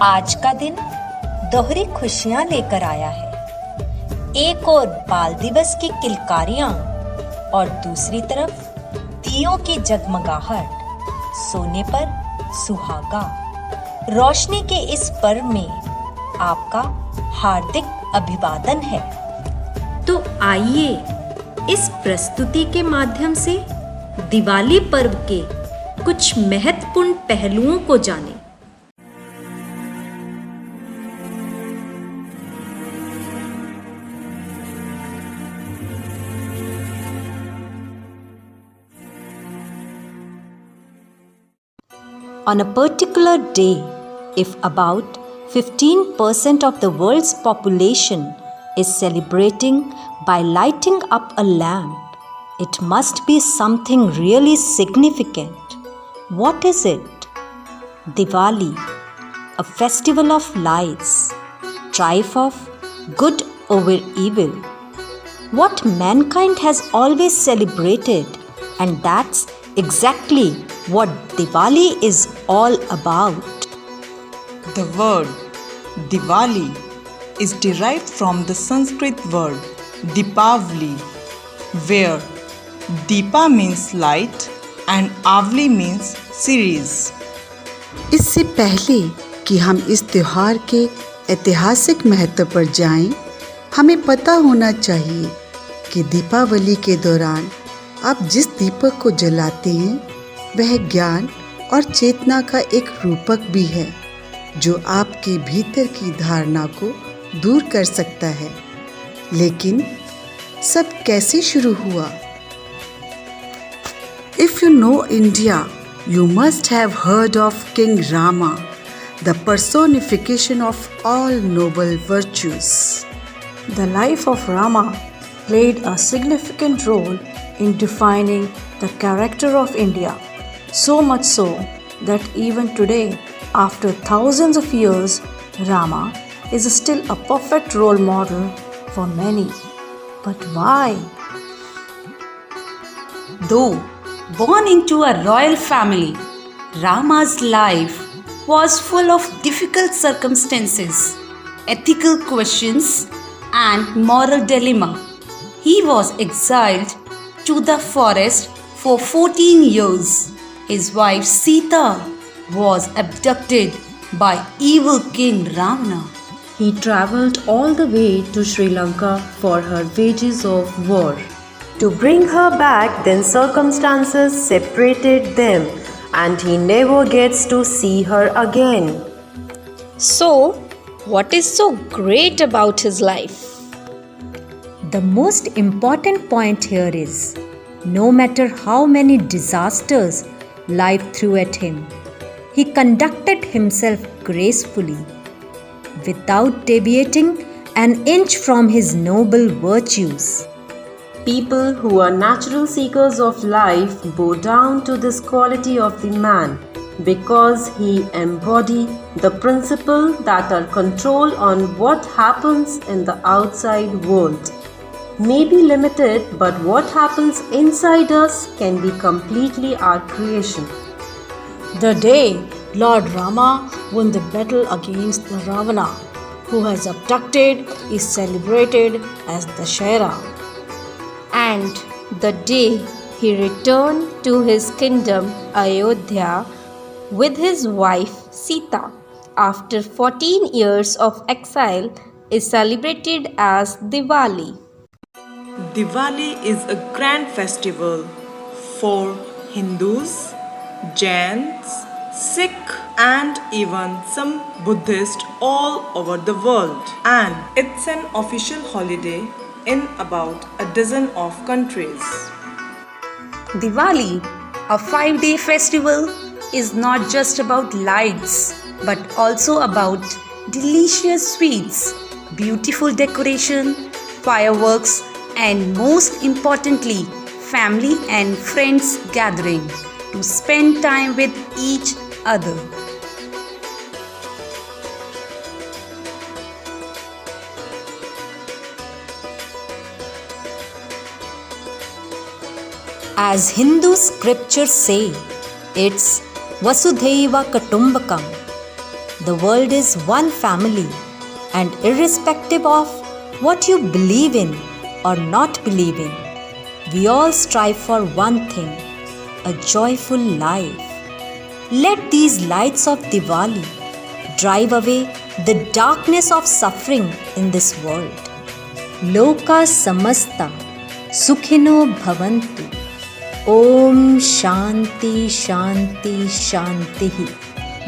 आज का दिन दोहरी खुशियां लेकर आया है। एक और बाल दिवस की किलकारियां और दूसरी तरफ दियों की जगमगाहट, सोने पर सुहागा। रोशनी के इस पर्व में आपका हार्दिक अभिवादन है। तो आइए इस प्रस्तुति के माध्यम से दिवाली पर्व के कुछ महत्वपूर्ण पहलुओं को जानें। On a particular day, if about 15% of the world's population is celebrating by lighting up a lamp, it must be something really significant. What is it? Diwali, a festival of lights, triumph of good over evil. What mankind has always celebrated, and that's exactly what Diwali is all about. The word Diwali is derived from the Sanskrit word Deepavali, where Deepa means light and Avali means series. इससे पहले कि हम इस त्योहार के ऐतिहासिक महत्व पर जाएं, हमें पता होना चाहिए कि दीपावली के दौरान आप जिस दीपक को जलाते हैं वह ज्ञान और चेतना का एक रूपक भी है, जो आपके भीतर की धारणा को दूर कर सकता है। लेकिन सब कैसे शुरू हुआ? If you know India, you must have heard of King Rama, the personification of all noble virtues. The life of Rama played a significant role in defining the character of India, so much so that even today, after thousands of years, Rama is still a perfect role model for many. But why? Though born into a royal family, Rama's life was full of difficult circumstances, ethical questions, and moral dilemma. He was exiled to the forest for 14 years. His wife Sita was abducted by evil King Ravana. He travelled all the way to Sri Lanka for her wages of war. To bring her back, then circumstances separated them and he never gets to see her again. So, what is so great about his life? The most important point here is, no matter how many disasters life threw at him, he conducted himself gracefully, without deviating an inch from his noble virtues. People who are natural seekers of life bow down to this quality of the man because he embodies the principle that our control on what happens in the outside world may be limited, but what happens inside us can be completely our creation. The day Lord Rama won the battle against the Ravana, who has abducted, is celebrated as Dashera. And the day he returned to his kingdom Ayodhya with his wife Sita after 14 years of exile is celebrated as Diwali. Diwali is a grand festival for Hindus, Jains, Sikh, and even some Buddhists all over the world. And it's an official holiday in about a dozen of countries. Diwali, a 5-day festival, is not just about lights but also about delicious sweets, beautiful decoration, fireworks, and most importantly, family and friends gathering to spend time with each other. As Hindu scriptures say, it's Vasudhaiva Kutumbakam. the world is one family, and irrespective of what you believe in or not believe in, we all strive for one thing, a joyful life. Let these lights of Diwali drive away the darkness of suffering in this world. Loka samasta sukhino bhavantu. Om Shanti Shanti Shanti.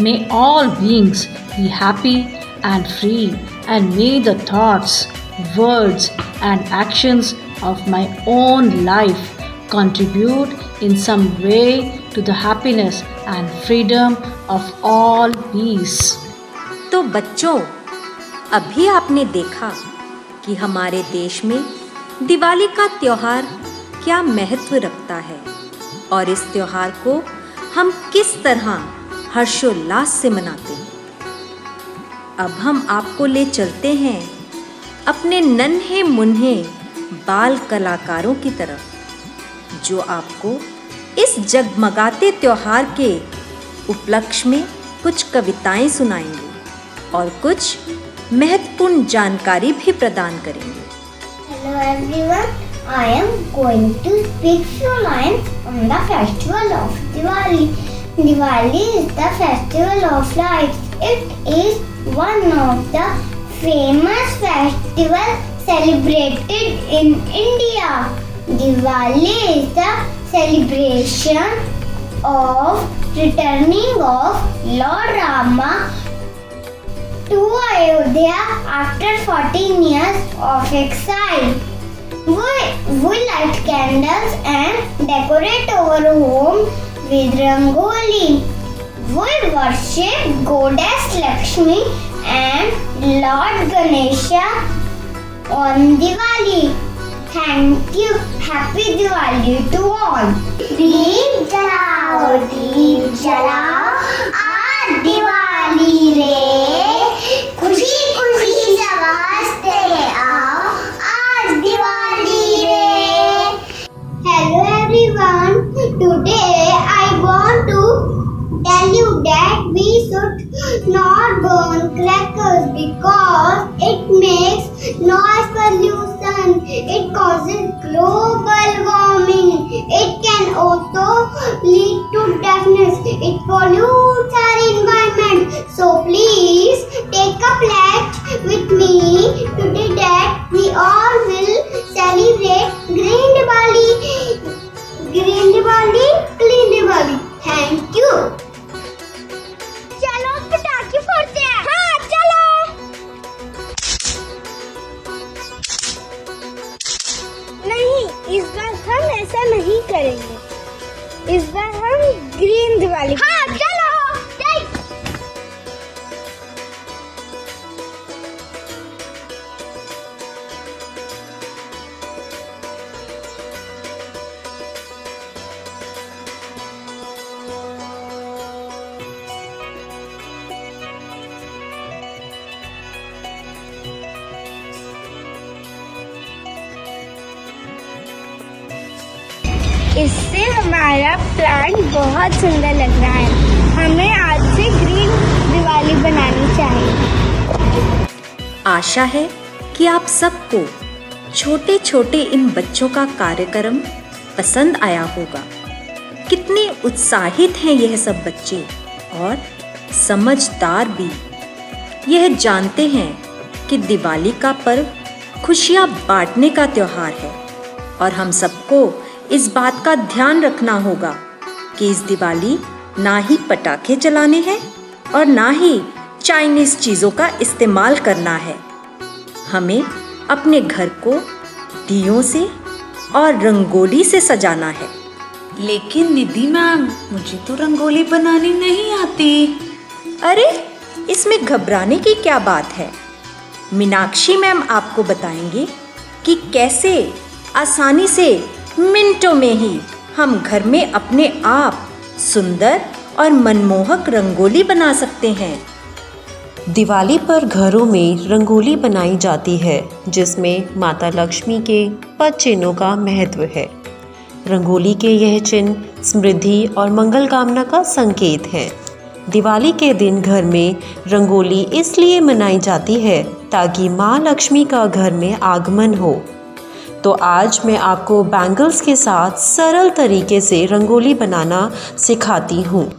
May all beings be happy and free, and may the thoughts, words, and actions of my own life contribute in some way to the happiness and freedom of all beings. तो बच्चों, अभी आपने देखा कि हमारे देश में दिवाली का त्योहार क्या महत्व रखता है और इस त्योहार को हम किस तरह हर्षोल्लास से मनाते हैं। अब हम आपको ले चलते हैं अपने नन्हे मुन्ने बाल कलाकारों की तरफ, जो आपको इस जगमगाते त्योहार के उपलक्ष्य में कुछ कविताएं सुनाएंगे और कुछ महत्वपूर्ण जानकारी भी प्रदान करेंगे। Hello everyone, I am going to speak few lines on the festival of Diwali. Diwali is the festival of lights. It is one of the famous festivals celebrated in India. Diwali is the celebration of returning of Lord Rama to Ayodhya after 14 years of exile. We light candles and decorate our home with rangoli. We worship Goddess Lakshmi and Lord Ganesha on Diwali. Thank you. Happy Diwali to all. Deep jalao, आज दिवाली रे, खुशी खुशी नमस्ते आओ, आज दिवाली रे। Hello everyone, today I want to tell you that we should not burn crackers because it makes noise pollution. It causes global warming. It can also lead to deafness. It pollutes our environment. So please take a pledge with me today that we all will celebrate Green Diwali. Green Diwali, Clean Diwali. Thank you. चलो पटाखे फोड़ते हैं। हाँ चलो। नहीं, इस बार हम ऐसा नहीं करेंगे। इस बार हम ग्रीन दिवाली। हाँ चलो। इससे हमारा प्लांट बहुत सुंदर लग रहा है। हमें आज से ग्रीन दिवाली बनानी चाहिए। आशा है कि आप सबको छोटे छोटे इन बच्चों का कार्यक्रम पसंद आया होगा। कितने उत्साहित हैं यह सब बच्चे और समझदार भी। यह जानते हैं कि दिवाली का पर्व खुशियाँ बांटने का त्योहार है और हम सबको इस बात का ध्यान रखना होगा कि इस दिवाली ना ही पटाखे चलाने हैं और ना ही चाइनीज चीज़ों का इस्तेमाल करना है। हमें अपने घर को दियों से और रंगोली से सजाना है। लेकिन निधि मैम, मुझे तो रंगोली बनानी नहीं आती। अरे, इसमें घबराने की क्या बात है। मीनाक्षी मैम आपको बताएंगे कि कैसे आसानी से मिनटों में ही हम घर में अपने आप सुंदर और मनमोहक रंगोली बना सकते हैं। दिवाली पर घरों में रंगोली बनाई जाती है, जिसमें माता लक्ष्मी के 5 चिन्हों का महत्व है। रंगोली के यह चिन्ह समृद्धि और मंगल कामना का संकेत है। दिवाली के दिन घर में रंगोली इसलिए मनाई जाती है ताकि माँ लक्ष्मी का घर में आगमन हो। तो आज मैं आपको बैंगल्स के साथ सरल तरीके से रंगोली बनाना सिखाती हूँ।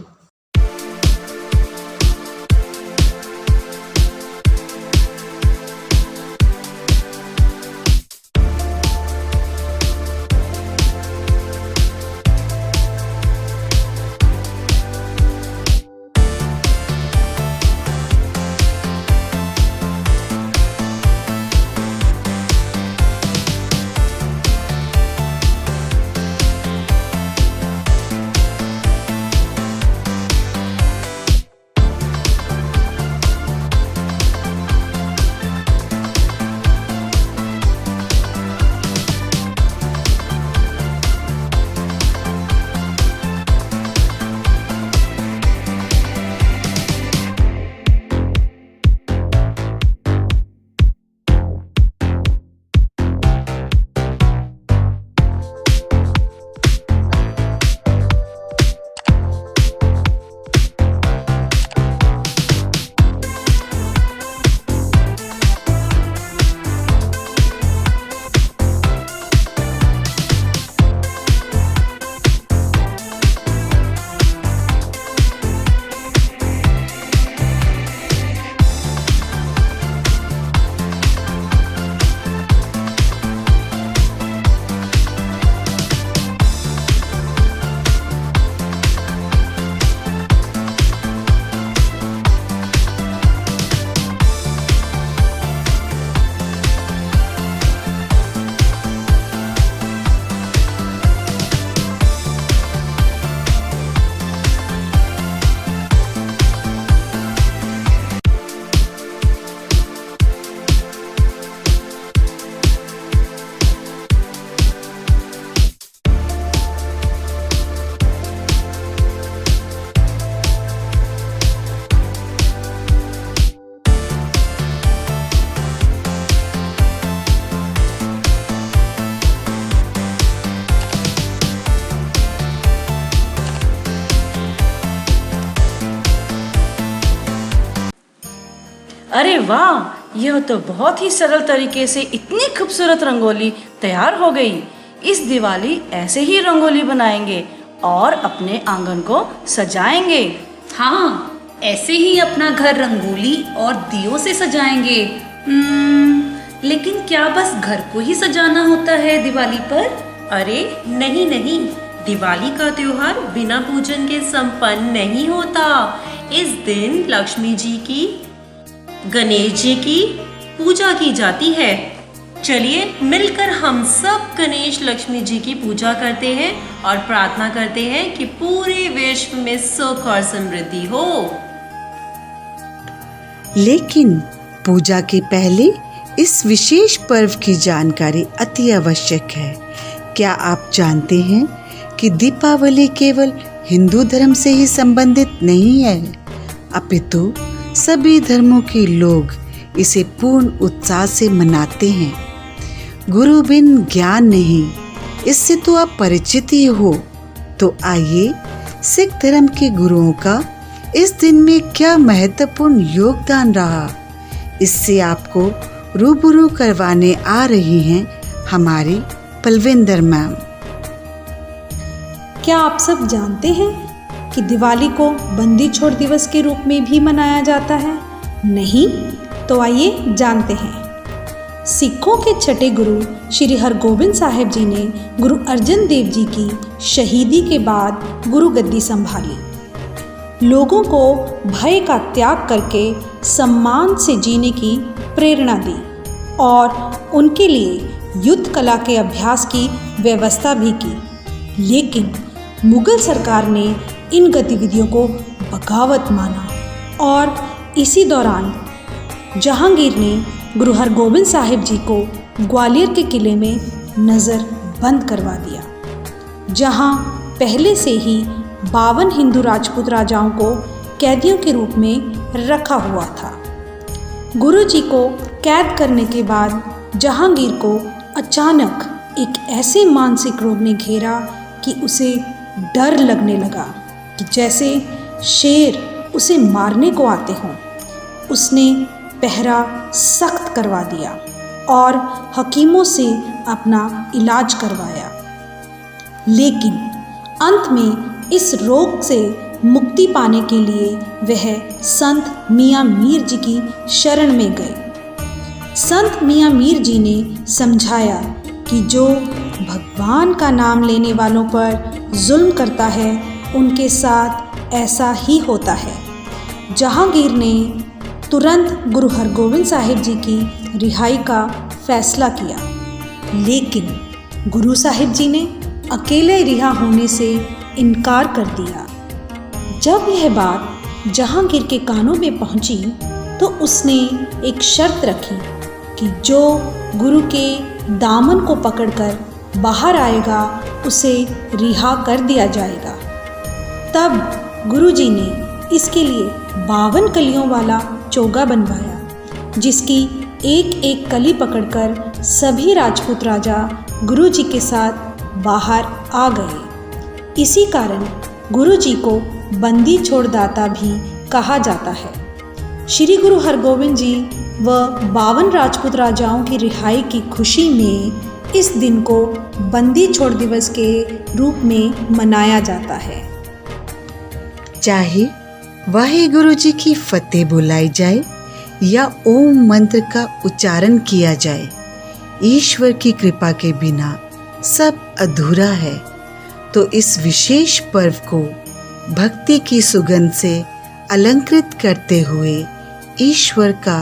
अरे वाह, यह तो बहुत ही सरल तरीके से इतनी खूबसूरत रंगोली तैयार हो गई। इस दिवाली ऐसे ही रंगोली बनाएंगे और अपने आंगन को सजाएंगे। हाँ, ऐसे ही अपना घर रंगोली और दियों से सजाएंगे। लेकिन क्या बस घर को ही सजाना होता है दिवाली पर? अरे नहीं नहीं, दिवाली का त्योहार बिना पूजन के संपन्न नहीं होता। इस दिन लक्ष्मी जी की, गणेश जी की पूजा की जाती है। चलिए मिलकर हम सब गणेश लक्ष्मी जी की पूजा करते हैं और प्रार्थना करते हैं कि पूरे विश्व में सुख और समृद्धि हो। लेकिन पूजा के पहले इस विशेष पर्व की जानकारी अति आवश्यक है। क्या आप जानते हैं कि दीपावली केवल हिंदू धर्म से ही संबंधित नहीं है, अपितु सभी धर्मों के लोग इसे पूर्ण उत्साह से मनाते हैं। गुरु बिन ज्ञान नहीं, इससे तो आप परिचित ही हो। तो आइए सिख धर्म के गुरुओं का इस दिन में क्या महत्वपूर्ण योगदान रहा, इससे आपको रूबरू करवाने आ रही हैं हमारी पलविंदर मैम। क्या आप सब जानते हैं कि दिवाली को बंदी छोड़ दिवस के रूप में भी मनाया जाता है? नहीं? तो आइए जानते हैं। सिखों के छठे गुरु श्री हरगोबिंद साहिब जी ने गुरु अर्जन देव जी की शहीदी के बाद गुरु गद्दी संभाली। लोगों को भय का त्याग करके सम्मान से जीने की प्रेरणा दी और उनके लिए युद्ध कला के अभ्यास की व्यवस्था भी की। लेकिन मुगल सरकार ने इन गतिविधियों को बगावत माना और इसी दौरान जहांगीर ने गुरु हरगोबिंद साहिब जी को ग्वालियर के किले में नज़र बंद करवा दिया, जहां पहले से ही 52 हिंदू राजपूत राजाओं को कैदियों के रूप में रखा हुआ था। गुरु जी को कैद करने के बाद जहांगीर को अचानक एक ऐसे मानसिक रोग ने घेरा कि उसे डर लगने लगा कि जैसे शेर उसे मारने को आते हों। उसने पहरा सख्त करवा दिया और हकीमों से अपना इलाज करवाया, लेकिन अंत में इस रोग से मुक्ति पाने के लिए वह संत मियाँ मीर जी की शरण में गए। संत मियाँ मीर जी ने समझाया कि जो भगवान का नाम लेने वालों पर जुल्म करता है उनके साथ ऐसा ही होता है। जहांगीर ने तुरंत गुरु हरगोविंद साहिब जी की रिहाई का फैसला किया, लेकिन गुरु साहिब जी ने अकेले रिहा होने से इनकार कर दिया। जब यह बात जहांगीर के कानों में पहुंची तो उसने एक शर्त रखी कि जो गुरु के दामन को पकड़कर बाहर आएगा उसे रिहा कर दिया जाएगा। तब गुरु जी ने इसके लिए 52 कलियों वाला चोगा बनवाया, जिसकी एक एक कली पकड़कर सभी राजपूत राजा गुरु जी के साथ बाहर आ गए। इसी कारण गुरु जी को बंदी छोड़दाता भी कहा जाता है। श्री गुरु हरगोविंद जी व 52 राजपूत राजाओं की रिहाई की खुशी में इस दिन को बंदी छोड़ दिवस के रूप में मनाया जाता है। चाहे वाहेगुरु जी की फतेह बुलाई जाए या ओम मंत्र का उच्चारण किया जाए, ईश्वर की कृपा के बिना सब अधूरा है। तो इस विशेष पर्व को भक्ति की सुगंध से अलंकृत करते हुए ईश्वर का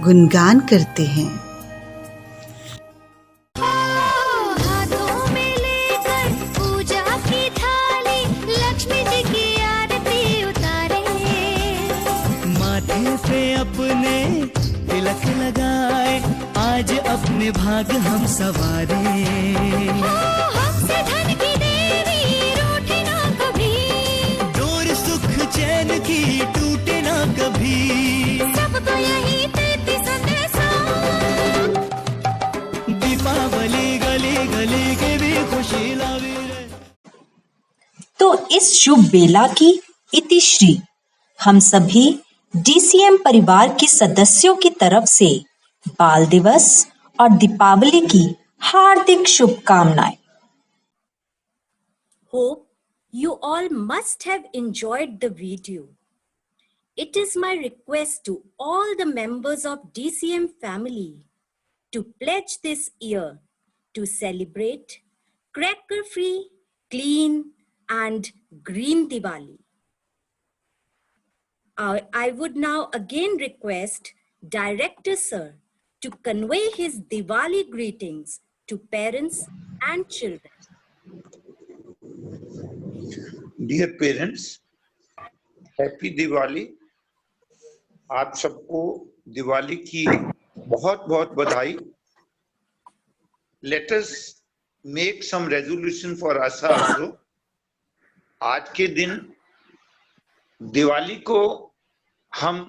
गुणगान करते हैं। हाथों में लेकर पूजा की थाली, लक्ष्मी जी की आरती उतारे, माथे पे अपने तिलक लगाए, आज अपने भाग हम सवारे। हमसे धन की देवी रूठे ना कभी, डोर सुख चैन की टूटे ना कभी, सबको यही देती संदेशा। दीपावली गली गली के भी खुशी लावी रे। तो इस शुभ बेला की इतिश्री हम सभी DCM परिवार के सदस्यों की तरफ से बाल दिवस और दीपावली की हार्दिक शुभकामनाएं। Hope you all must have enjoyed the video. It is my request to all the members of DCM family to pledge this year to celebrate cracker-free, clean and green Diwali. I would now again request Director Sir to convey his Diwali greetings to parents and children. Dear parents, happy Diwali. आप सबको दिवाली की बहुत बहुत बधाई। Let us make some resolution for us also. आज के दिन दिवाली को हम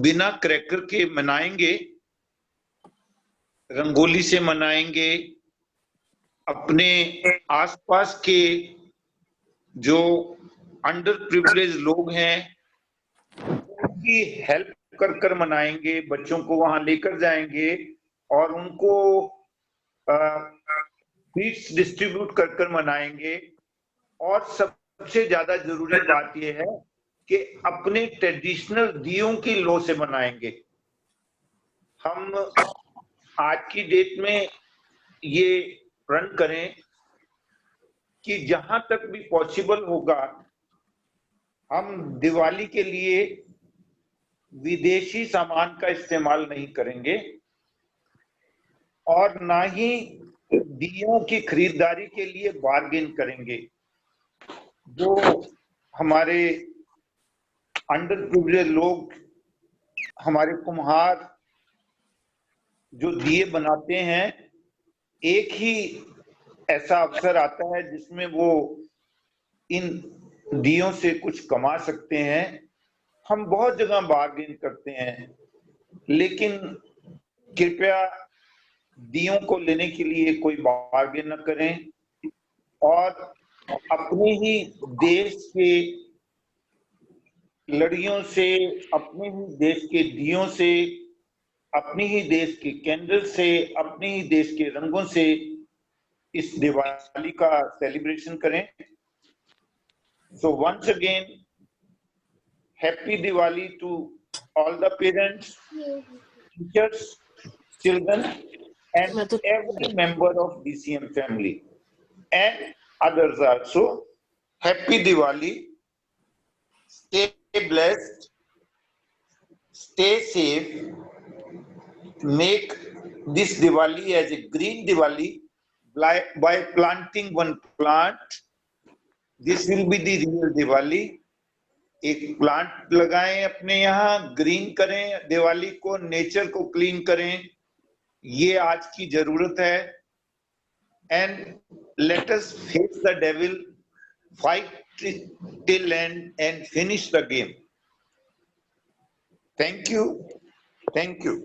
बिना क्रैकर के मनाएंगे, रंगोली से मनाएंगे, अपने आसपास के जो अंडर प्रिविलेज लोग हैं उनकी हेल्प कर कर मनाएंगे, बच्चों को वहां लेकर जाएंगे और उनको स्वीट्स डिस्ट्रीब्यूट कर कर मनाएंगे। और सबसे ज्यादा जरूरी बात यह है कि अपने ट्रेडिशनल दियों की लो से मनाएंगे। हम आज की डेट में ये प्रण करें कि जहां तक भी पॉसिबल होगा हम दिवाली के लिए विदेशी सामान का इस्तेमाल नहीं करेंगे और ना ही दियों की खरीदारी के लिए बार्गेन करेंगे। जो हमारे अंडर प्रिविलेज लोग, हमारे कुम्हार जो दिए बनाते हैं, एक ही ऐसा अवसर आता है जिसमें वो इन दियों से कुछ कमा सकते हैं। हम बहुत जगह बार्गेन करते हैं, लेकिन कृपया दियों को लेने के लिए कोई बार्गेन न करें और अपने ही देश के लड़ियों से, अपने ही देश के दियों से, अपनी ही देश के कैंडल से, अपने ही देश के रंगों से इस दिवाली का सेलिब्रेशन करें। So once again happy Diwali to all the parents, teachers, children and every member of DCM family and others also. Happy Diwali. Stay blessed. Stay safe. Make this Diwali as a green Diwali by planting one plant. This will be the real Diwali. एक plant लगाएं अपने यहाँ, green करें दिवाली को, nature को clean करें, ये आज की जरूरत है। And let us face the devil, fight till and finish the game. Thank you, thank you.